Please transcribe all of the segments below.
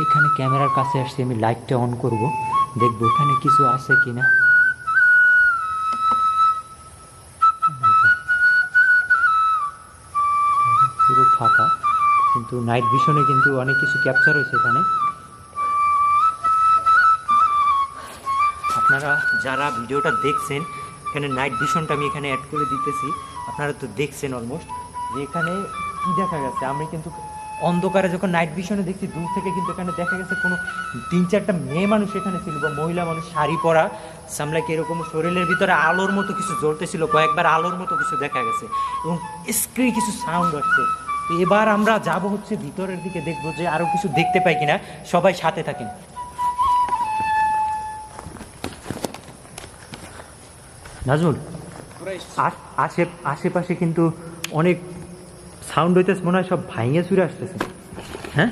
এখানে ক্যামেরার কাছে আসছি, আমি লাইটটা অন করব, দেখবো এখানে কিছু আছে কিনা। পুরো ফাঁকা, কিন্তু নাইট ভিশনে কিন্তু অনেক কিছু ক্যাপচার হয়েছে এখানে। আপনারা যারা ভিডিওটা দেখছেন, এখানে নাইট ভিশনটা আমি এখানে অ্যাড করে দিতেছি। আপনারা তো দেখছেন অলমোস্ট যে এখানে কী দেখা গেছে। আমি কিন্তু অন্ধকারে যখন নাইট ভিশনে দেখছি দূর থেকে, কিন্তু এখানে দেখা গেছে কোনো 3-4টা মেয়ে মানুষ এখানে ছিল, বা মহিলা মানুষ শাড়ি পরা সামলাইকে, এরকম শরীরের ভিতরে আলোর মতো কিছু জ্বলতেছিল, কয়েকবার আলোর মতো কিছু দেখা গেছে, এবং স্ক্রিন কিছু সাউন্ড আসছে। তো এবার আমরা যাব হচ্ছে ভিতরের দিকে, দেখবো যে আরও কিছু দেখতে পাই কিনা। সবাই সাথে থাকেন। নাজমুল, আশেপাশে কিন্তু অনেক সাউন্ড হইতেছে, মনে হয় সব ভাইঙে চুরে আসতেছে। হ্যাঁ,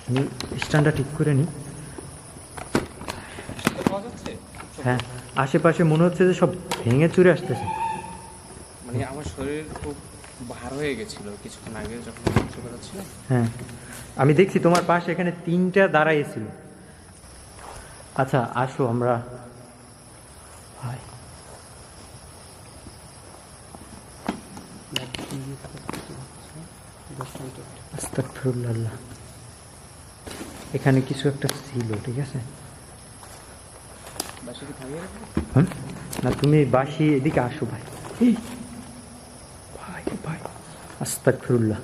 আমি স্ট্যান্ডটা ঠিক করে নিই। হ্যাঁ, আশেপাশে মনে হচ্ছে যে সব ভেঙে চুরে আসতেছে। মানে আমার শরীর খুব ভার হয়ে গেছিল কিছুক্ষণ আগে যখন চলে যাচ্ছিলাম। হ্যাঁ, আমি দেখছি তোমার পাশে এখানে 3টা দাঁড়াইছিল। আচ্ছা আসো আমরা, ভাই আস্তাগফিরুল্লাহ, এখানে কিছু একটা ছিল, ঠিক আছে? হ্যাঁ, না তুমি বাসি এদিকে আসো ভাই। ভাই ভাই, আস্তাগফিরুল্লাহ।